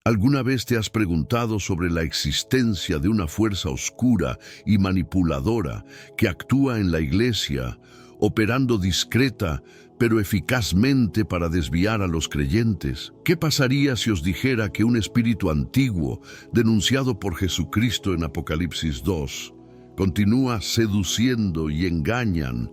¿Alguna vez te has preguntado sobre la existencia de una fuerza oscura y manipuladora que actúa en la iglesia, operando discreta pero eficazmente para desviar a los creyentes? ¿Qué pasaría si os dijera que un espíritu antiguo, denunciado por Jesucristo en Apocalipsis 2, continúa seduciendo y engañan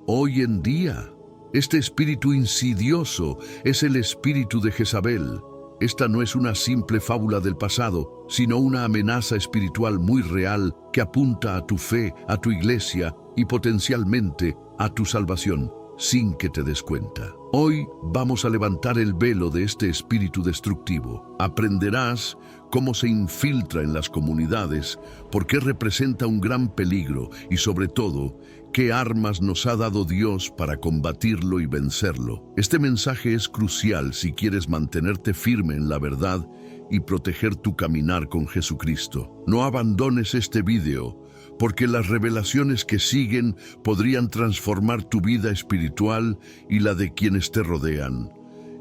hoy en día? Este espíritu insidioso es el espíritu de Jezabel. Esta no es una simple fábula del pasado, sino una amenaza espiritual muy real que apunta a tu fe, a tu iglesia y potencialmente a tu salvación, sin que te des cuenta. Hoy vamos a levantar el velo de este espíritu destructivo. Aprenderás cómo se infiltra en las comunidades, por qué representa un gran peligro y, sobre todo, qué armas nos ha dado Dios para combatirlo y vencerlo. Este mensaje es crucial si quieres mantenerte firme en la verdad y proteger tu caminar con Jesucristo. No abandones este video, porque las revelaciones que siguen podrían transformar tu vida espiritual y la de quienes te rodean.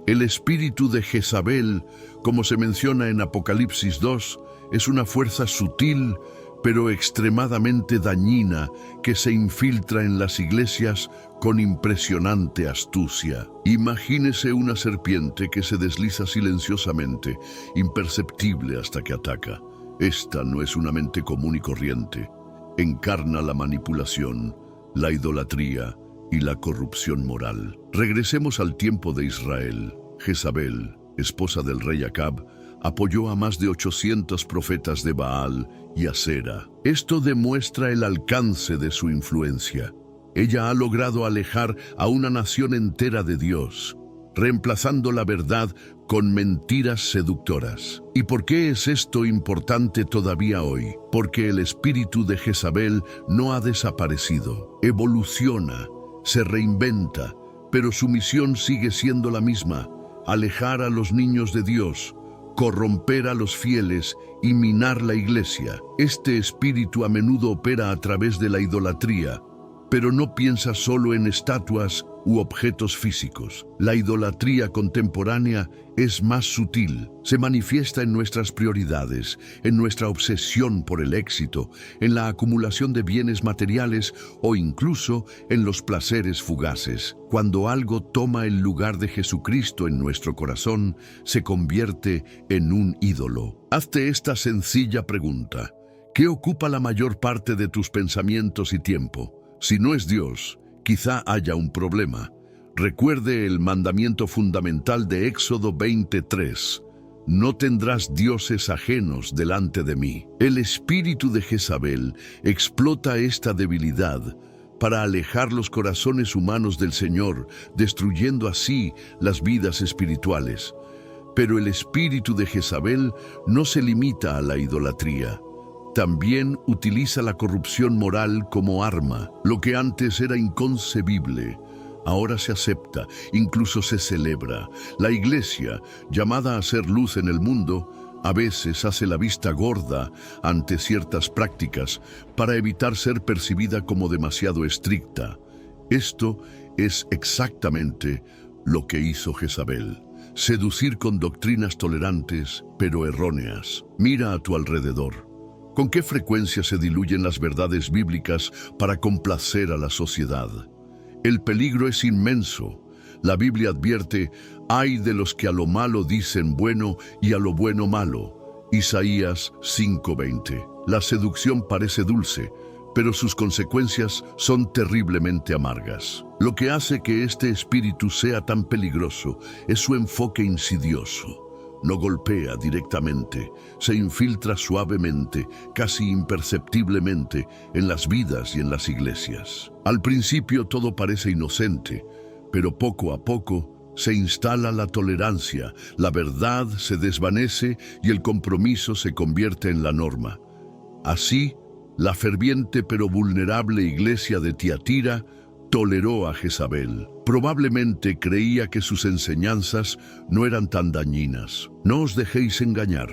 El espíritu de Jezabel, como se menciona en Apocalipsis 2, es una fuerza sutil, pero extremadamente dañina que se infiltra en las iglesias con impresionante astucia. Imagínese una serpiente que se desliza silenciosamente, imperceptible hasta que ataca. Esta no es una mente común y corriente. Encarna la manipulación, la idolatría y la corrupción moral. Regresemos al tiempo de Israel. Jezabel, esposa del rey Acab, apoyó a más de 800 profetas de Baal y Asera. Esto demuestra el alcance de su influencia. Ella ha logrado alejar a una nación entera de Dios, reemplazando la verdad con mentiras seductoras. ¿Y por qué es esto importante todavía hoy? Porque el espíritu de Jezabel no ha desaparecido. Evoluciona, se reinventa, pero su misión sigue siendo la misma: alejar a los niños de Dios, corromper a los fieles y minar la iglesia. Este espíritu a menudo opera a través de la idolatría, pero no piensa solo en estatuas u objetos físicos. La idolatría contemporánea es más sutil. Se manifiesta en nuestras prioridades, en nuestra obsesión por el éxito, en la acumulación de bienes materiales o incluso en los placeres fugaces. Cuando algo toma el lugar de Jesucristo en nuestro corazón, se convierte en un ídolo. Hazte esta sencilla pregunta: ¿qué ocupa la mayor parte de tus pensamientos y tiempo? Si no es Dios, quizá haya un problema. Recuerde el mandamiento fundamental de Éxodo 23. No tendrás dioses ajenos delante de mí. El espíritu de Jezabel explota esta debilidad para alejar los corazones humanos del Señor, destruyendo así las vidas espirituales. Pero el espíritu de Jezabel no se limita a la idolatría. También utiliza la corrupción moral como arma. Lo que antes era inconcebible, ahora se acepta, incluso se celebra. La iglesia, llamada a ser luz en el mundo, a veces hace la vista gorda ante ciertas prácticas para evitar ser percibida como demasiado estricta. Esto es exactamente lo que hizo Jezabel: seducir con doctrinas tolerantes, pero erróneas. Mira a tu alrededor. ¿Con qué frecuencia se diluyen las verdades bíblicas para complacer a la sociedad? El peligro es inmenso. La Biblia advierte: «Ay de los que a lo malo dicen bueno y a lo bueno malo». Isaías 5:20. La seducción parece dulce, pero sus consecuencias son terriblemente amargas. Lo que hace que este espíritu sea tan peligroso es su enfoque insidioso. No golpea directamente, se infiltra suavemente, casi imperceptiblemente, en las vidas y en las iglesias. Al principio todo parece inocente, pero poco a poco se instala la tolerancia, la verdad se desvanece y el compromiso se convierte en la norma. Así, la ferviente pero vulnerable iglesia de Tiatira toleró a Jezabel. Probablemente creía que sus enseñanzas no eran tan dañinas. No os dejéis engañar.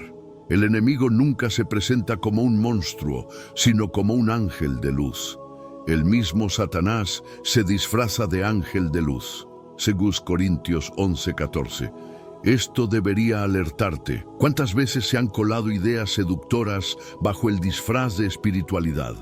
El enemigo nunca se presenta como un monstruo, sino como un ángel de luz. El mismo Satanás se disfraza de ángel de luz. 2 Corintios 11:14. Esto debería alertarte. ¿Cuántas veces se han colado ideas seductoras bajo el disfraz de espiritualidad?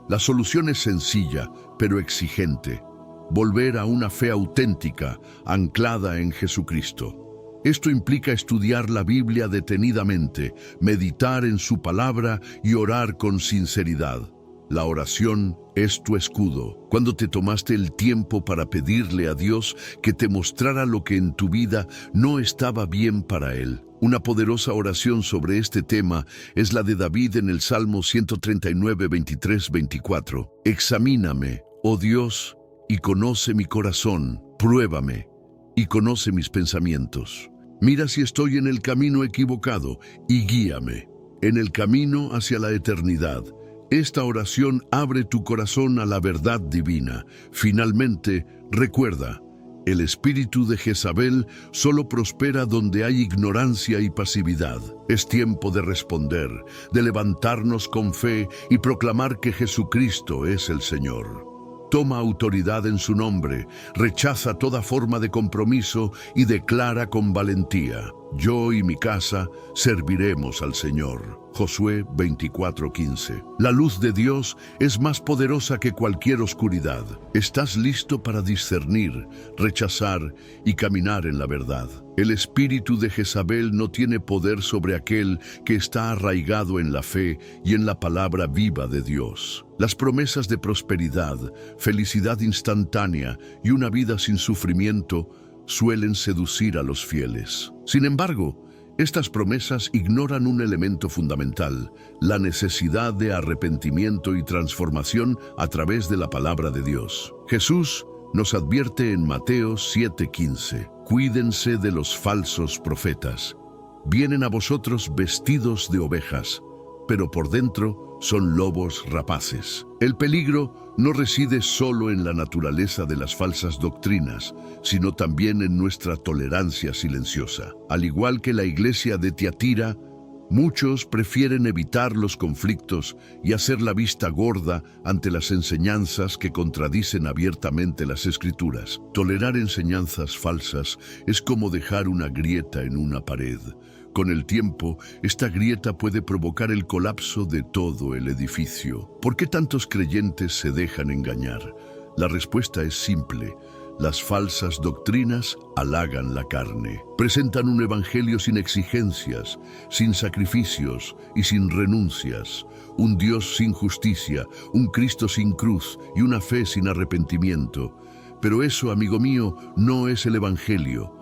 La solución es sencilla, pero exigente. Volver a una fe auténtica, anclada en Jesucristo. Esto implica estudiar la Biblia detenidamente, meditar en su palabra y orar con sinceridad. La oración es tu escudo. Cuando te tomaste el tiempo para pedirle a Dios que te mostrara lo que en tu vida no estaba bien para Él. Una poderosa oración sobre este tema es la de David en el Salmo 139, 23, 24. Examíname, oh Dios, y conoce mi corazón. Pruébame y conoce mis pensamientos. Mira si estoy en el camino equivocado y guíame en el camino hacia la eternidad. Esta oración abre tu corazón a la verdad divina. Finalmente, recuerda, el espíritu de Jezabel solo prospera donde hay ignorancia y pasividad. Es tiempo de responder, de levantarnos con fe y proclamar que Jesucristo es el Señor. Toma autoridad en su nombre, rechaza toda forma de compromiso y declara con valentía: yo y mi casa serviremos al Señor. Josué 24:15. La luz de Dios es más poderosa que cualquier oscuridad. ¿Estás listo para discernir, rechazar y caminar en la verdad? El espíritu de Jezabel no tiene poder sobre aquel que está arraigado en la fe y en la palabra viva de Dios. Las promesas de prosperidad, felicidad instantánea y una vida sin sufrimiento suelen seducir a los fieles. Sin embargo, estas promesas ignoran un elemento fundamental: la necesidad de arrepentimiento y transformación a través de la palabra de Dios. Jesús nos advierte en Mateo 7:15: cuídense de los falsos profetas. Vienen a vosotros vestidos de ovejas, pero por dentro son lobos rapaces. El peligro no reside solo en la naturaleza de las falsas doctrinas, sino también en nuestra tolerancia silenciosa. Al igual que la iglesia de Tiatira, muchos prefieren evitar los conflictos y hacer la vista gorda ante las enseñanzas que contradicen abiertamente las Escrituras. Tolerar enseñanzas falsas es como dejar una grieta en una pared. Con el tiempo, esta grieta puede provocar el colapso de todo el edificio. ¿Por qué tantos creyentes se dejan engañar? La respuesta es simple: las falsas doctrinas halagan la carne. Presentan un evangelio sin exigencias, sin sacrificios y sin renuncias. Un Dios sin justicia, un Cristo sin cruz y una fe sin arrepentimiento. Pero eso, amigo mío, no es el evangelio.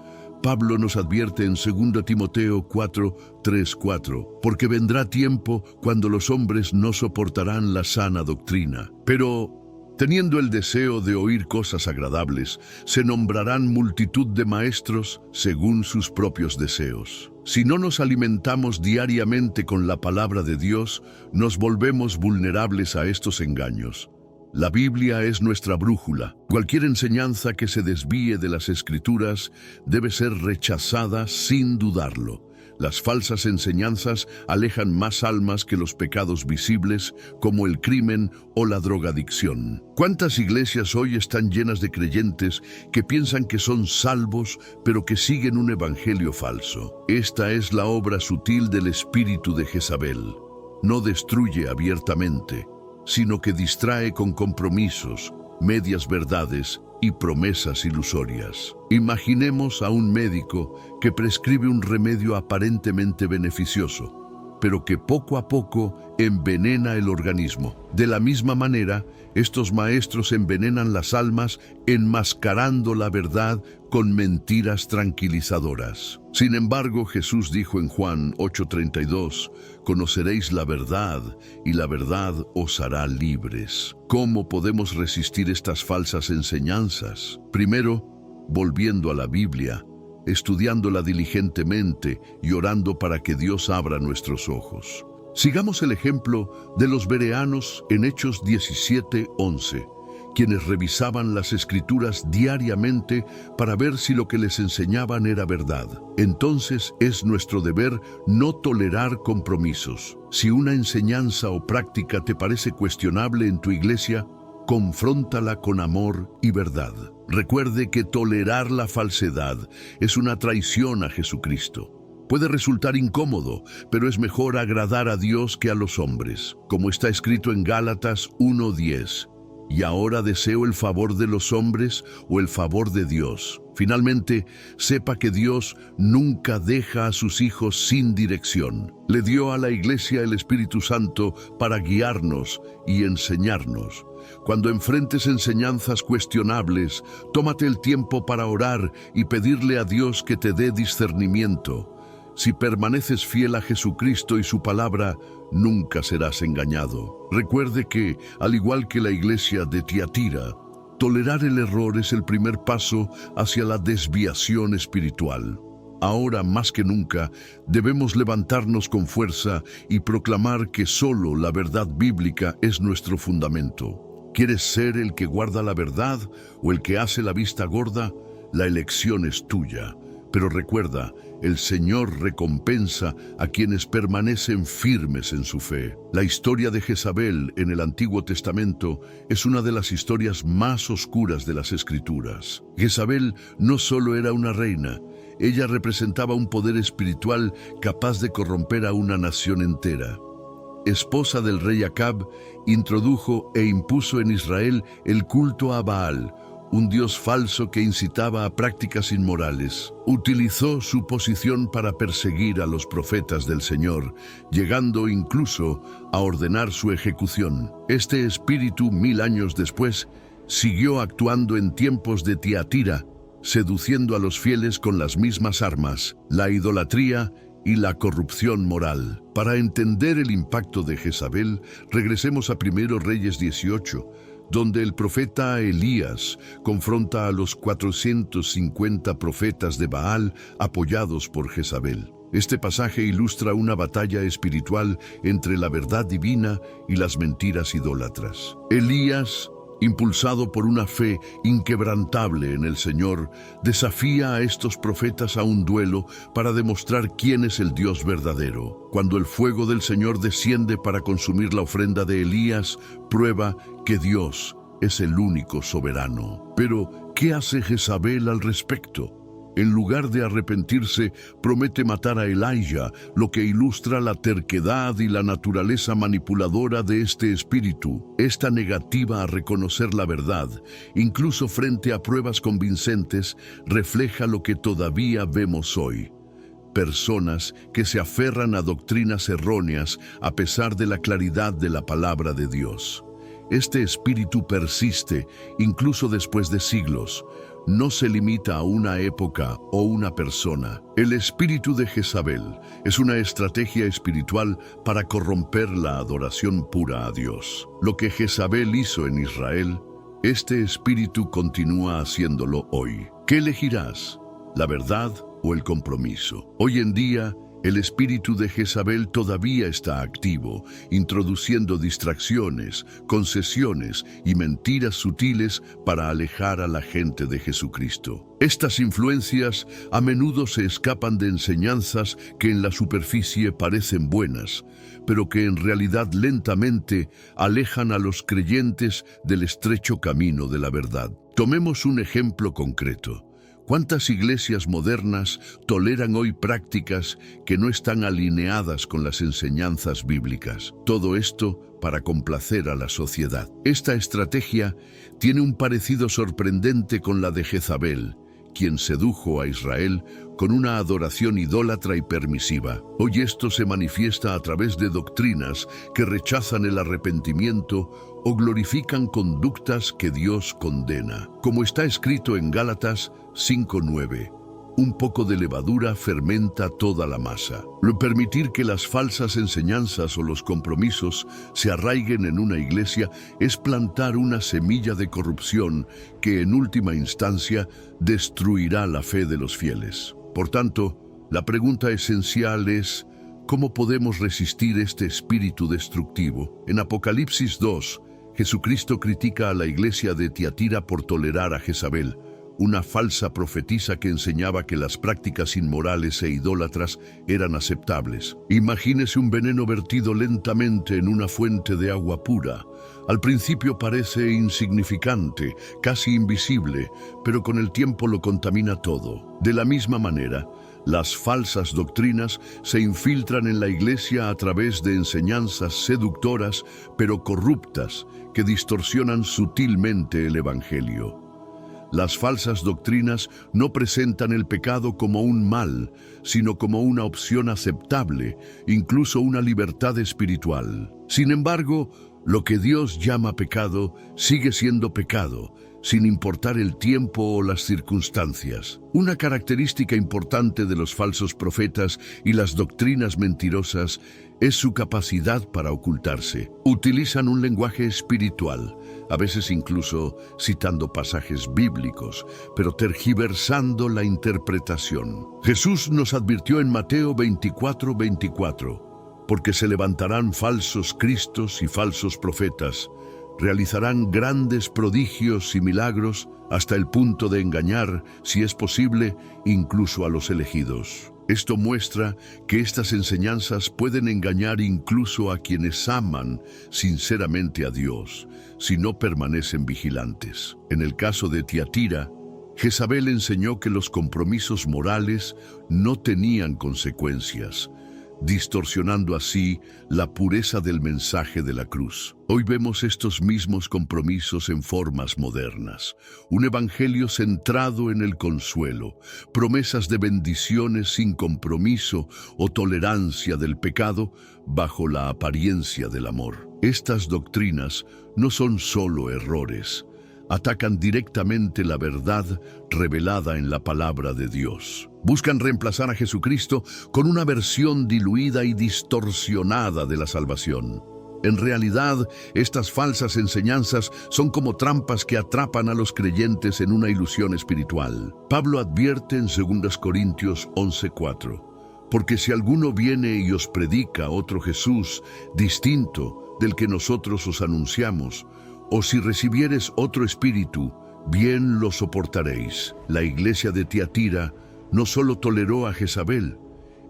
Pablo nos advierte en 2 Timoteo 4:3-4, porque vendrá tiempo cuando los hombres no soportarán la sana doctrina. Pero, teniendo el deseo de oír cosas agradables, se nombrarán multitud de maestros según sus propios deseos. Si no nos alimentamos diariamente con la palabra de Dios, nos volvemos vulnerables a estos engaños. La Biblia es nuestra brújula. Cualquier enseñanza que se desvíe de las Escrituras debe ser rechazada sin dudarlo. Las falsas enseñanzas alejan más almas que los pecados visibles, como el crimen o la drogadicción. ¿Cuántas iglesias hoy están llenas de creyentes que piensan que son salvos, pero que siguen un evangelio falso? Esta es la obra sutil del espíritu de Jezabel. No destruye abiertamente, sino que distrae con compromisos, medias verdades y promesas ilusorias. Imaginemos a un médico que prescribe un remedio aparentemente beneficioso, pero que poco a poco envenena el organismo. De la misma manera, estos maestros envenenan las almas enmascarando la verdad con mentiras tranquilizadoras. Sin embargo, Jesús dijo en Juan 8:32, conoceréis la verdad y la verdad os hará libres. ¿Cómo podemos resistir estas falsas enseñanzas? Primero, volviendo a la Biblia, estudiándola diligentemente y orando para que Dios abra nuestros ojos. Sigamos el ejemplo de los bereanos en Hechos 17:11, quienes revisaban las Escrituras diariamente para ver si lo que les enseñaban era verdad. Entonces es nuestro deber no tolerar compromisos. Si una enseñanza o práctica te parece cuestionable en tu iglesia, confróntala con amor y verdad. Recuerde que tolerar la falsedad es una traición a Jesucristo. Puede resultar incómodo, pero es mejor agradar a Dios que a los hombres. Como está escrito en Gálatas 1:10, ¿y ahora deseo el favor de los hombres o el favor de Dios? Finalmente, sepa que Dios nunca deja a sus hijos sin dirección. Le dio a la Iglesia el Espíritu Santo para guiarnos y enseñarnos. Cuando enfrentes enseñanzas cuestionables, tómate el tiempo para orar y pedirle a Dios que te dé discernimiento. Si permaneces fiel a Jesucristo y su palabra, nunca serás engañado. Recuerde que, al igual que la iglesia de Tiatira, tolerar el error es el primer paso hacia la desviación espiritual. Ahora, más que nunca, debemos levantarnos con fuerza y proclamar que solo la verdad bíblica es nuestro fundamento. ¿Quieres ser el que guarda la verdad o el que hace la vista gorda? La elección es tuya. Pero recuerda, el Señor recompensa a quienes permanecen firmes en su fe. La historia de Jezabel en el Antiguo Testamento es una de las historias más oscuras de las Escrituras. Jezabel no solo era una reina, ella representaba un poder espiritual capaz de corromper a una nación entera. Esposa del rey Acab, introdujo e impuso en Israel el culto a Baal, un dios falso que incitaba a prácticas inmorales. Utilizó su posición para perseguir a los profetas del Señor, llegando incluso a ordenar su ejecución. Este espíritu, 1000 años después, siguió actuando en tiempos de Tiatira, seduciendo a los fieles con las mismas armas, la idolatría y la corrupción moral. Para entender el impacto de Jezabel, regresemos a 1 Reyes 18, donde el profeta Elías confronta a los 450 profetas de Baal apoyados por Jezabel. Este pasaje ilustra una batalla espiritual entre la verdad divina y las mentiras idólatras. Elías, impulsado por una fe inquebrantable en el Señor, desafía a estos profetas a un duelo para demostrar quién es el Dios verdadero. Cuando el fuego del Señor desciende para consumir la ofrenda de Elías, prueba que Dios es el único soberano. Pero, ¿qué hace Jezabel al respecto? En lugar de arrepentirse, promete matar a Elijah, lo que ilustra la terquedad y la naturaleza manipuladora de este espíritu. Esta negativa a reconocer la verdad, incluso frente a pruebas convincentes, refleja lo que todavía vemos hoy. Personas que se aferran a doctrinas erróneas a pesar de la claridad de la palabra de Dios. Este espíritu persiste incluso después de siglos. No se limita a una época o una persona. El espíritu de Jezabel es una estrategia espiritual para corromper la adoración pura a Dios. Lo que Jezabel hizo en Israel, este espíritu continúa haciéndolo hoy. ¿Qué elegirás? ¿La verdad o el compromiso? Hoy en día, el espíritu de Jezabel todavía está activo, introduciendo distracciones, concesiones y mentiras sutiles para alejar a la gente de Jesucristo. Estas influencias a menudo se escapan de enseñanzas que en la superficie parecen buenas, pero que en realidad lentamente alejan a los creyentes del estrecho camino de la verdad. Tomemos un ejemplo concreto. ¿Cuántas iglesias modernas toleran hoy prácticas que no están alineadas con las enseñanzas bíblicas? Todo esto para complacer a la sociedad. Esta estrategia tiene un parecido sorprendente con la de Jezabel, quien sedujo a Israel con una adoración idólatra y permisiva. Hoy esto se manifiesta a través de doctrinas que rechazan el arrepentimiento o glorifican conductas que Dios condena. Como está escrito en Gálatas 5:9, un poco de levadura fermenta toda la masa. Permitir que las falsas enseñanzas o los compromisos se arraiguen en una iglesia es plantar una semilla de corrupción que en última instancia destruirá la fe de los fieles. Por tanto, la pregunta esencial es, ¿cómo podemos resistir este espíritu destructivo? En Apocalipsis 2, Jesucristo critica a la iglesia de Tiatira por tolerar a Jezabel, una falsa profetisa que enseñaba que las prácticas inmorales e idólatras eran aceptables. Imagínese un veneno vertido lentamente en una fuente de agua pura. Al principio parece insignificante, casi invisible, pero con el tiempo lo contamina todo. De la misma manera, las falsas doctrinas se infiltran en la Iglesia a través de enseñanzas seductoras, pero corruptas, que distorsionan sutilmente el Evangelio. Las falsas doctrinas no presentan el pecado como un mal, sino como una opción aceptable, incluso una libertad espiritual. Sin embargo, lo que Dios llama pecado sigue siendo pecado, sin importar el tiempo o las circunstancias. Una característica importante de los falsos profetas y las doctrinas mentirosas es su capacidad para ocultarse. Utilizan un lenguaje espiritual, a veces incluso citando pasajes bíblicos, pero tergiversando la interpretación. Jesús nos advirtió en Mateo 24:24, porque se levantarán falsos cristos y falsos profetas, realizarán grandes prodigios y milagros hasta el punto de engañar, si es posible, incluso a los elegidos. Esto muestra que estas enseñanzas pueden engañar incluso a quienes aman sinceramente a Dios, si no permanecen vigilantes. En el caso de Tiatira, Jezabel enseñó que los compromisos morales no tenían consecuencias, distorsionando así la pureza del mensaje de la cruz. Hoy vemos estos mismos compromisos en formas modernas. Un evangelio centrado en el consuelo, promesas de bendiciones sin compromiso o tolerancia del pecado bajo la apariencia del amor. Estas doctrinas no son solo errores, atacan directamente la verdad revelada en la palabra de Dios. Buscan reemplazar a Jesucristo con una versión diluida y distorsionada de la salvación. En realidad, estas falsas enseñanzas son como trampas que atrapan a los creyentes en una ilusión espiritual. Pablo advierte en 2 Corintios 11:4, porque si alguno viene y os predica otro Jesús distinto del que nosotros os anunciamos, o si recibieres otro espíritu, bien lo soportaréis. La iglesia de Tiatira no solo toleró a Jezabel,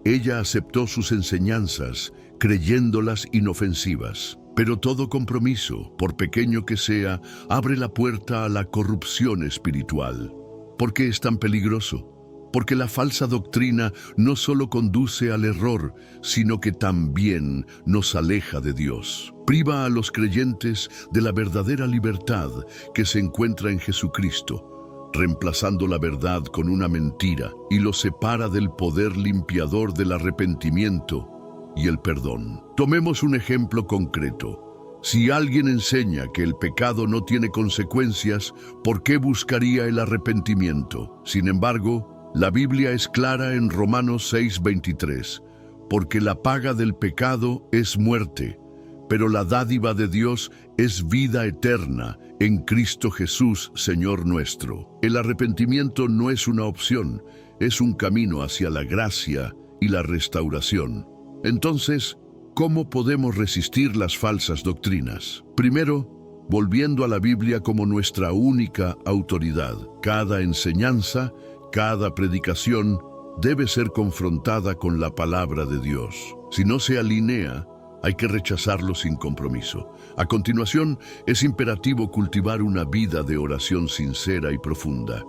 ella aceptó sus enseñanzas, creyéndolas inofensivas. Pero todo compromiso, por pequeño que sea, abre la puerta a la corrupción espiritual. ¿Por qué es tan peligroso? Porque la falsa doctrina no solo conduce al error, sino que también nos aleja de Dios. Priva a los creyentes de la verdadera libertad que se encuentra en Jesucristo, reemplazando la verdad con una mentira, y los separa del poder limpiador del arrepentimiento y el perdón. Tomemos un ejemplo concreto. Si alguien enseña que el pecado no tiene consecuencias, ¿por qué buscaría el arrepentimiento? Sin embargo, la Biblia es clara en Romanos 6:23, porque la paga del pecado es muerte, pero la dádiva de Dios es vida eterna en Cristo Jesús, Señor nuestro. El arrepentimiento no es una opción, es un camino hacia la gracia y la restauración. Entonces, ¿cómo podemos resistir las falsas doctrinas? Primero, volviendo a la Biblia como nuestra única autoridad. Cada enseñanza, cada predicación debe ser confrontada con la palabra de Dios. Si no se alinea, hay que rechazarlo sin compromiso. A continuación, es imperativo cultivar una vida de oración sincera y profunda.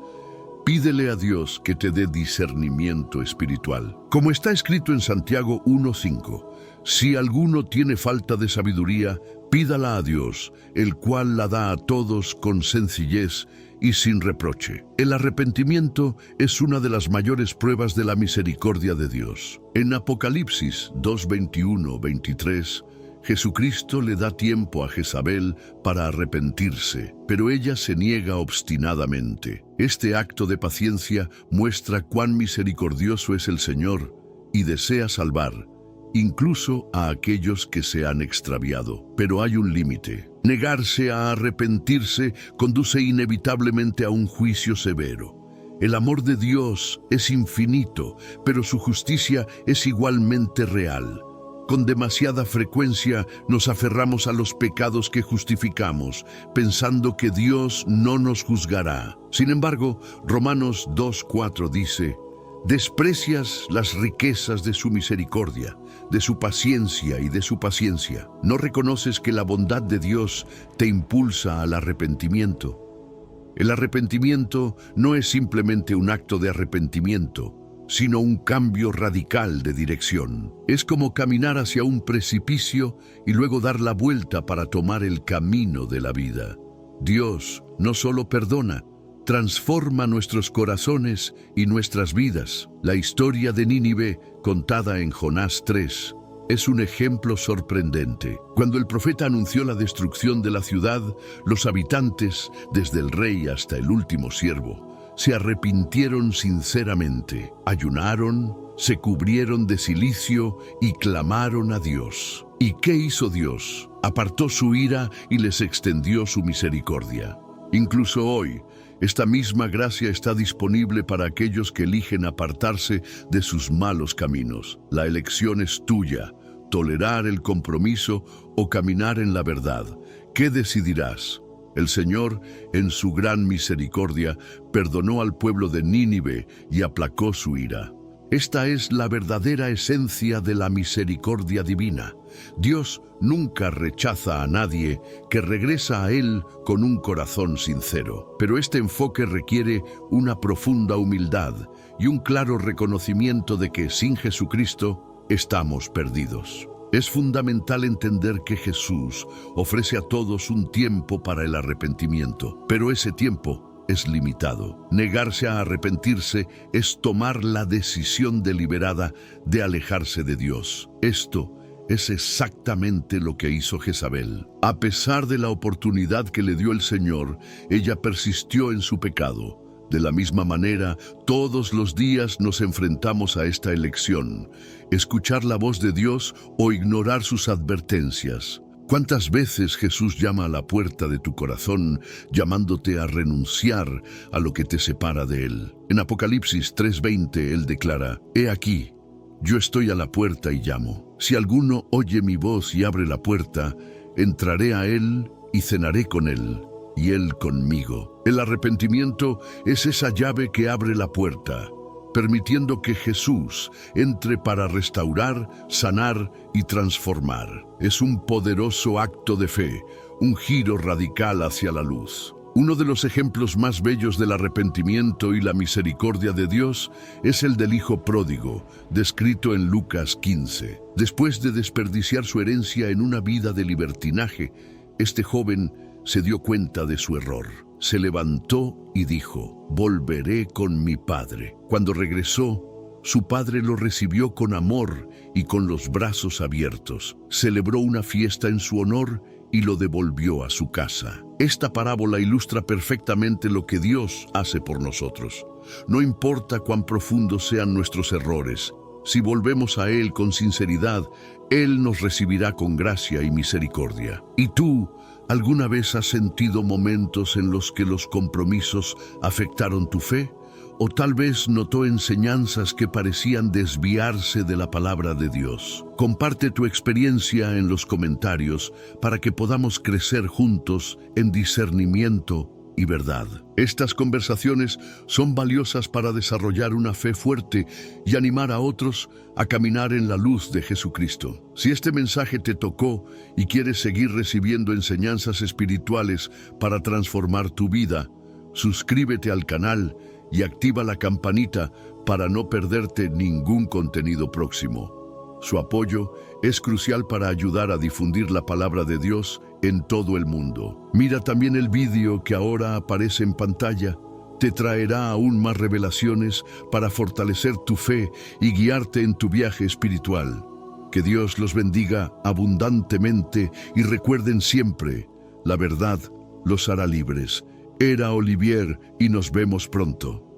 Pídele a Dios que te dé discernimiento espiritual. Como está escrito en Santiago 1:5, si alguno tiene falta de sabiduría, pídala a Dios, el cual la da a todos con sencillez y sin reproche. El arrepentimiento es una de las mayores pruebas de la misericordia de Dios. En Apocalipsis 2:21-23, Jesucristo le da tiempo a Jezabel para arrepentirse, pero ella se niega obstinadamente. Este acto de paciencia muestra cuán misericordioso es el Señor y desea salvar, incluso a aquellos que se han extraviado. Pero hay un límite. Negarse a arrepentirse conduce inevitablemente a un juicio severo. El amor de Dios es infinito, pero su justicia es igualmente real. Con demasiada frecuencia nos aferramos a los pecados que justificamos, pensando que Dios no nos juzgará. Sin embargo, Romanos 2:4 dice: desprecias las riquezas de su misericordia, de su paciencia y de su paciencia. No reconoces que la bondad de Dios te impulsa al arrepentimiento. El arrepentimiento no es simplemente un acto de arrepentimiento, sino un cambio radical de dirección. Es como caminar hacia un precipicio y luego dar la vuelta para tomar el camino de la vida. Dios no solo perdona, transforma nuestros corazones y nuestras vidas. La historia de Nínive, contada en Jonás 3, es un ejemplo sorprendente. Cuando el profeta anunció la destrucción de la ciudad, los habitantes, desde el rey hasta el último siervo, se arrepintieron sinceramente, ayunaron, se cubrieron de cilicio y clamaron a Dios. ¿Y qué hizo Dios? Apartó su ira y les extendió su misericordia. Incluso hoy, esta misma gracia está disponible para aquellos que eligen apartarse de sus malos caminos. La elección es tuya: tolerar el compromiso o caminar en la verdad. ¿Qué decidirás? El Señor, en su gran misericordia, perdonó al pueblo de Nínive y aplacó su ira. Esta es la verdadera esencia de la misericordia divina. Dios nunca rechaza a nadie que regresa a Él con un corazón sincero. Pero este enfoque requiere una profunda humildad y un claro reconocimiento de que sin Jesucristo estamos perdidos. Es fundamental entender que Jesús ofrece a todos un tiempo para el arrepentimiento, pero ese tiempo es limitado. Negarse a arrepentirse es tomar la decisión deliberada de alejarse de Dios. Esto es exactamente lo que hizo Jezabel. A pesar de la oportunidad que le dio el Señor, ella persistió en su pecado. De la misma manera, todos los días nos enfrentamos a esta elección: escuchar la voz de Dios o ignorar sus advertencias. ¿Cuántas veces Jesús llama a la puerta de tu corazón, llamándote a renunciar a lo que te separa de Él? En Apocalipsis 3:20, Él declara: He aquí, yo estoy a la puerta y llamo. Si alguno oye mi voz y abre la puerta, entraré a Él y cenaré con Él, y Él conmigo. El arrepentimiento es esa llave que abre la puerta, permitiendo que Jesús entre para restaurar, sanar y transformar. Es un poderoso acto de fe, un giro radical hacia la luz. Uno de los ejemplos más bellos del arrepentimiento y la misericordia de Dios es el del hijo pródigo, descrito en Lucas 15. Después de desperdiciar su herencia en una vida de libertinaje, este joven se dio cuenta de su error. Se levantó y dijo: volveré con mi padre. Cuando regresó, su padre lo recibió con amor y con los brazos abiertos. Celebró una fiesta en su honor y lo devolvió a su casa. Esta parábola ilustra perfectamente lo que Dios hace por nosotros. No importa cuán profundos sean nuestros errores, si volvemos a Él con sinceridad, Él nos recibirá con gracia y misericordia. ¿Y tú, alguna vez has sentido momentos en los que los compromisos afectaron tu fe? ¿O tal vez notó enseñanzas que parecían desviarse de la palabra de Dios? Comparte tu experiencia en los comentarios para que podamos crecer juntos en discernimiento y verdad. Estas conversaciones son valiosas para desarrollar una fe fuerte y animar a otros a caminar en la luz de Jesucristo. Si este mensaje te tocó y quieres seguir recibiendo enseñanzas espirituales para transformar tu vida, suscríbete al canal y activa la campanita para no perderte ningún contenido próximo. Su apoyo es crucial para ayudar a difundir la palabra de Dios en todo el mundo. Mira también el vídeo que ahora aparece en pantalla. Te traerá aún más revelaciones para fortalecer tu fe y guiarte en tu viaje espiritual. Que Dios los bendiga abundantemente y recuerden siempre, la verdad los hará libres. Era Olivier y nos vemos pronto.